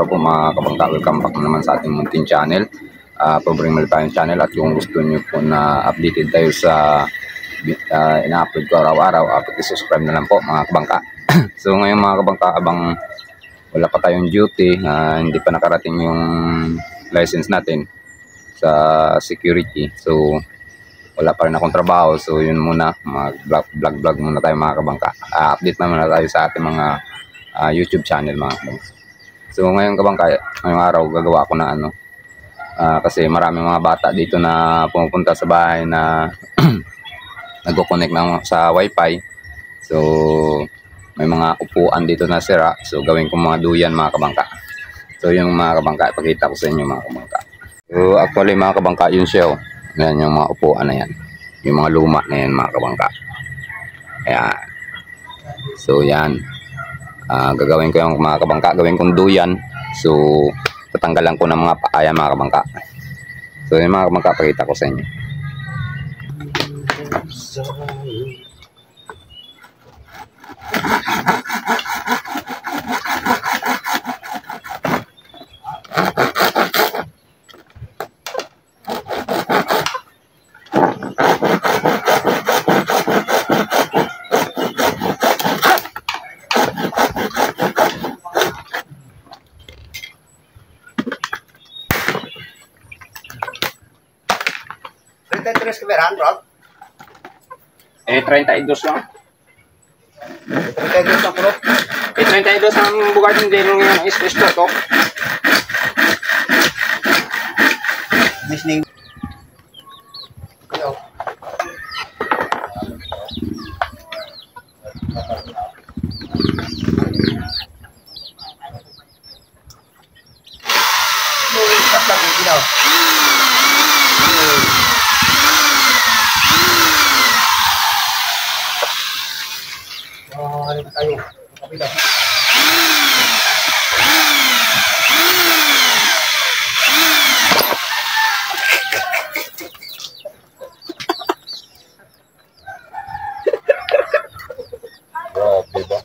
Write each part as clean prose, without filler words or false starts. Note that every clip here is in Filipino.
po mga kabangka, welcome back naman sa ating munting channel. Pabring mali tayong channel, at kung gusto nyo po na updated tayo sa ina-upload ko araw-araw, subscribe na lang po mga kabangka. So ngayon mga kabangka, abang wala pa tayong duty, hindi pa nakarating yung license natin sa security, so wala pa rin akong trabaho. So yun muna, mag-vlog muna tayo mga kabangka. Update naman na tayo sa ating mga YouTube channel mga kabangka. So ngayon kabangka, ngayong araw gagawa ko na kasi maraming mga bata dito na pumupunta sa bahay na nagko-connect na sa wifi. So may mga upuan dito na sira, so gawin ko mga duyan mga kabangka. So yung mga kabangka, ipakita ko sa inyo mga kabangka. So actually mga kabangka, yun siya oh. Yan yung mga upuan na yan, yung mga luma na yan mga kabangka. Ayan. So yan, gagawin ko yung mga kabangka, gawin kong duyan. So tatanggalan ko ng mga paaya mga kabangka. So yung mga kabangka, pakita ko sa inyo. Terus keberan, Rob? 32 lang. 32 lang, Rob? 32 ang bukat ng dinong yung is-is to. Listening. Yo. Tayo, kapila. Grabe ba?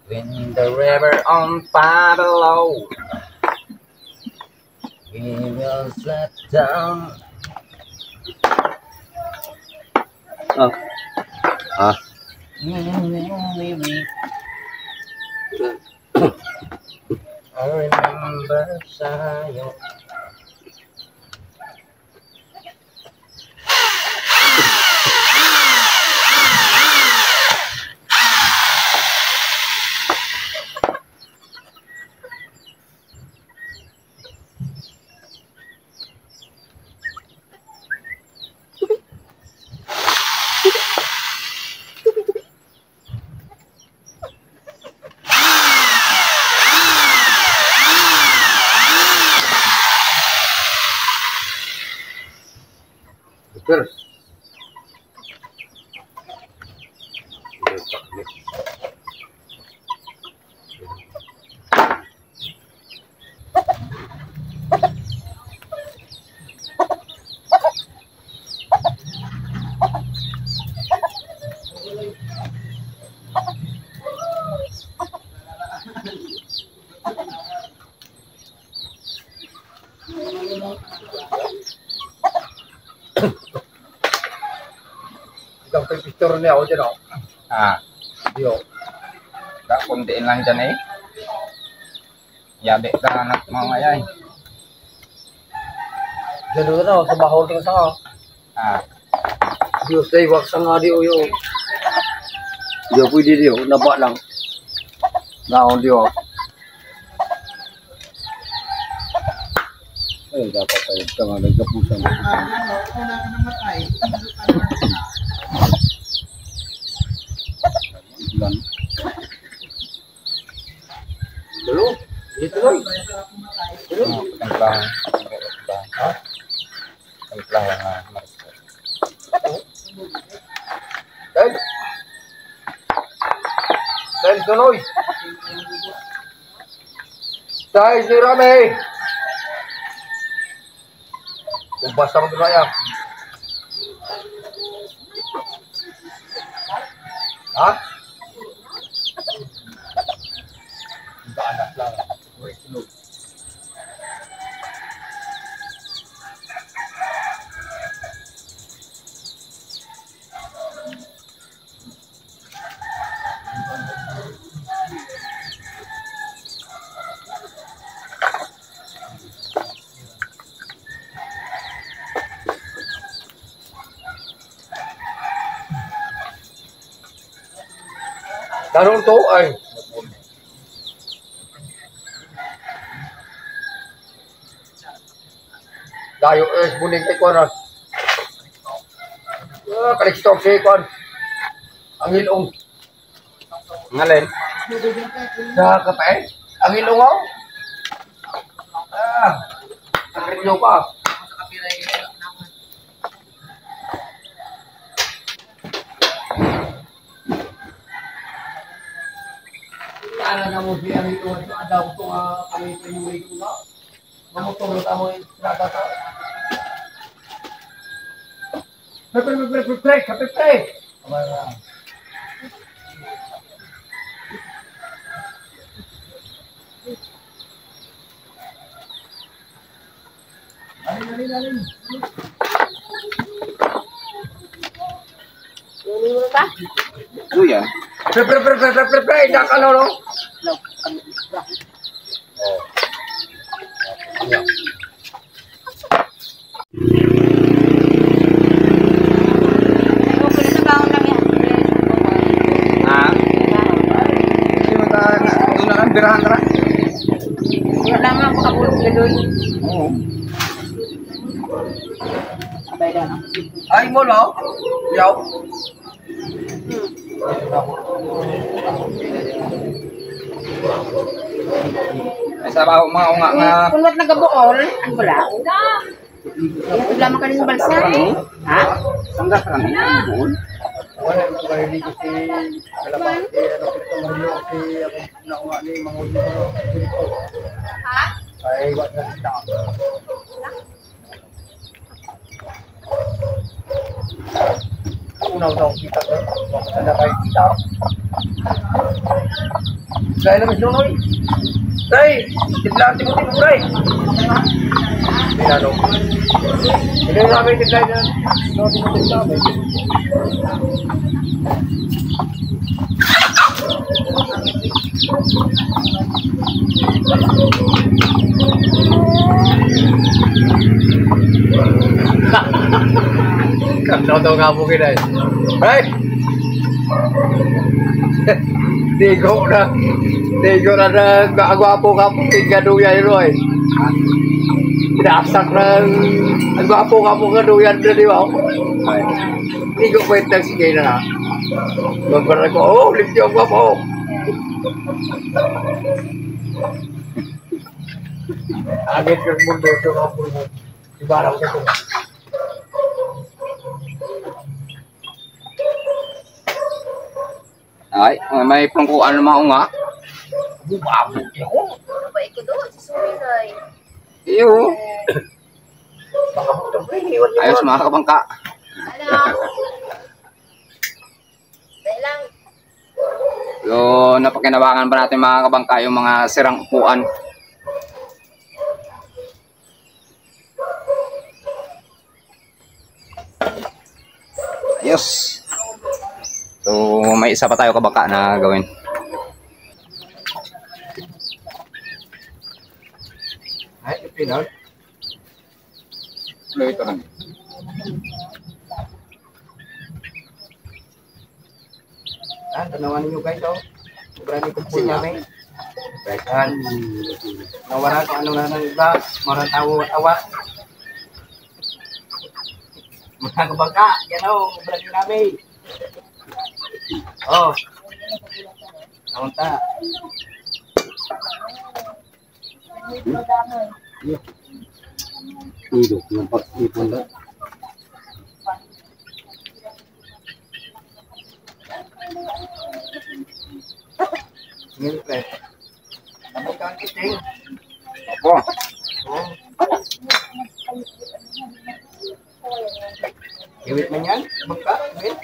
When the river on fire below, we will slip down. I remember Zion. Terus. Hanggang picture niya ako dyan ako. Ah, Yo. kakuntiin lang dyan eh. Yabi ka anak mga yan. Diyan doon na, sa bahol tingin sa ka. Ah, Diyos tayo, wag sa nga di uyo. Diyo, pwede diyo, naba lang. Naon diyo. Ay, dapat tayo ka nga, nagkapusan. Ilan? Dalo, dito lang. templahan. Ha? Templahan na Marisco. Dahil. Dahil tuloy. Dahil si Rame. Ubas ang dunaya. Ha? Anak lang. Tanong to ay. Dayo es buning kay kuan. Kalik-stop si kuan. Ang ilong. Ngalin? Sa kape. Ang ilong ako. Ang ilong pa. Ala na mo siya ang ilong at adaw ko kami pinuwi ko na. Mamutong na mo istrada ta. Kape. Alin. Ano yan? Pre, nakalo no? Ah? Kasi doon na lang, birahan na lang. Wala nga ako kabulog na doon. Oo. Abay daw na. Ay mo no? Yaw. Ay, sa baho mga unga nga. Kung ba't nagabuol, ano wala? Wala man kanina balsa. Ha? Sangga ka kanina, doon. Wala ko ba hindi ko si kalabang ano ko Mario si ako na nga ni mga ulo ko. Ha? Ay wag na kita. Unaw daw kita ko. Wag na kay kita. Dahil naman sunoy. Tay, tiplante mo din tay. Pinano. Hindi namin tiplante na. No, tiplante. Kau nga mo kinay. Right? Digo na agwapo-gapo kaduyan Roy. Pinasak na agwapo-gapo kaduyan na di ba? Digo ko yung sige na. Magpara ko, oh, limpyo ang gwapo. Agit yung mundo ito mga pulmo. Ibaraw ko ito. Ay, may plungkuan ng mga unga. Bubabo ako. Baik ko doon, susumin ay. Iyo. Baka mo ito, iniwan niyo. Ayos mga kabangka. Ano? Dahil lang. So, napakinabangan pa natin mga kabangka yung mga sirang upuan. ayos. So may isa pa tayo kabangka na gawin. Ay, ipinod. Ito lang. Tanawan ninyo guys, oh. Sobrang ikumpul namin. Baikkan. Nawara kung ano na ng iba. Marang tawa-tawa. Mga kabangka, yan o. Sobrang namin. Oh. Namunta. Ito, yung pag-ipon na. Ngayon, pre. Ano ka ang kiting? Opo. Oh. Iwit man yan? Kabangka? Iwit?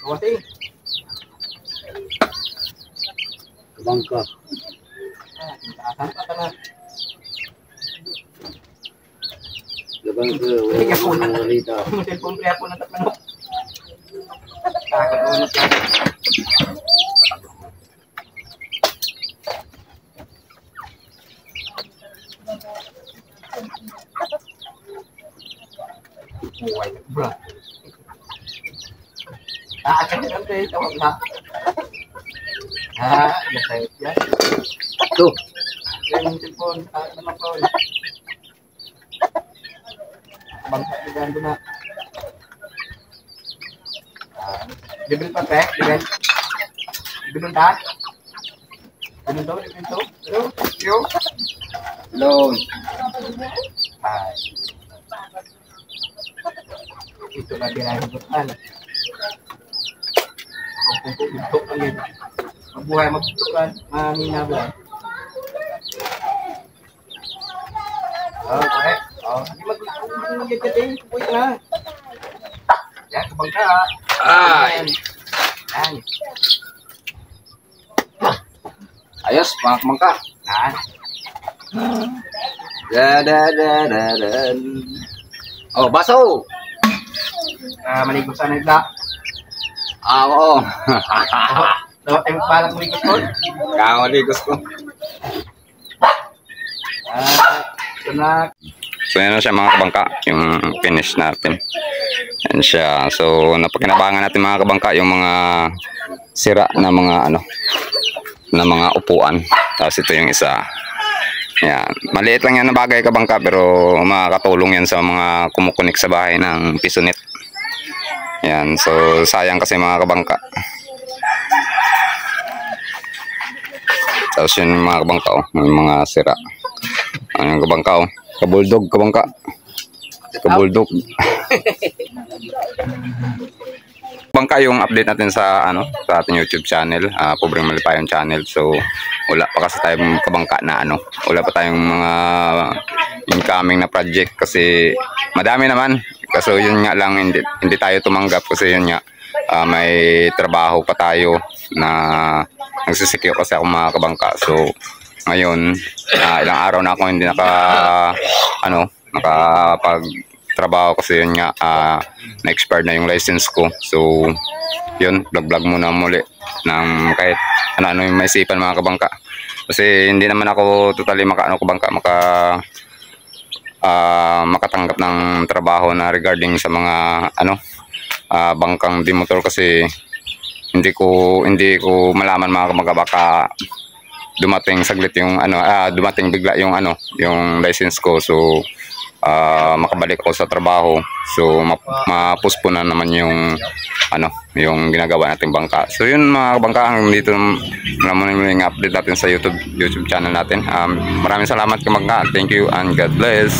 Kawasi? Kabangka. Saan pa ka na? Kabangka, wala nang walita. Cellphone kaya po ng tatmanok. Kakagunot yan. Buhay na, bro. Akin na tayo, tawag na. Nasayot yan. Ito. Yan yung cellphone, naman po. Bangsa na gando na. Libre pa, pe? Libre? Libre ta? Libre to? Libre to? Hello? Yo? Hello. Ay. Ito na binahibutan. Magpupuntok ang yun. Magbuhay, magputukan. Mahina ba? Okay. Hindi mag-gagawin. Pupoy ka na. Yan, kabangka. Ay. Yan. Ayos, mga kabangka. Yan. Da. Oh, baso. Maligo sa nagla. Oo. Dapat tayo magpalang maligo ko. Kakaligos ko. Ito na. So yan na siya mga kabangka, yung finish natin. Yan siya. So napakinabangan natin mga kabangka yung mga sira na mga ano, na mga upuan. Tapos ito yung isa. Yan. Maliit lang yan na bagay kabangka pero makakatulong yan sa mga kumukunik sa bahay ng pisonet. Yan. So sayang kasi mga kabangka. Tapos yun mga kabangka, oh, may mga sira. Ang kabangka, oh. Kabuldog, kabangka. Kabuldog. Kabangka yung update natin sa ano, sa ating YouTube channel, Pobreng Malipayon channel. So wala pa kasi tayong kabangka na ano, wala pa tayong mga incoming na project kasi madami naman. Kaso yun nga lang hindi tayo tumanggap kasi yun nga may trabaho pa tayo na nagsisikyo kasi ako mga kabangka. So ngayon ilang araw na ako hindi nakapagtrabaho kasi yun nga na-expired na yung license ko. So yun, vlog muna muli ng kahit ano yung maisipan mga kabangka. Kasi hindi naman ako totally makatanggap ng trabaho na regarding sa mga bangkang dimotor kasi hindi ko malaman mga kabangka, baka dumating saglit yung dumating bigla yung yung license ko. So makabalik ako sa trabaho. So mapuspunan naman yung yung ginagawa nating bangka. So yun mga kabangka, hanggang dito naman yung update natin sa YouTube channel natin. Maraming salamat kabangka. Thank you and God bless.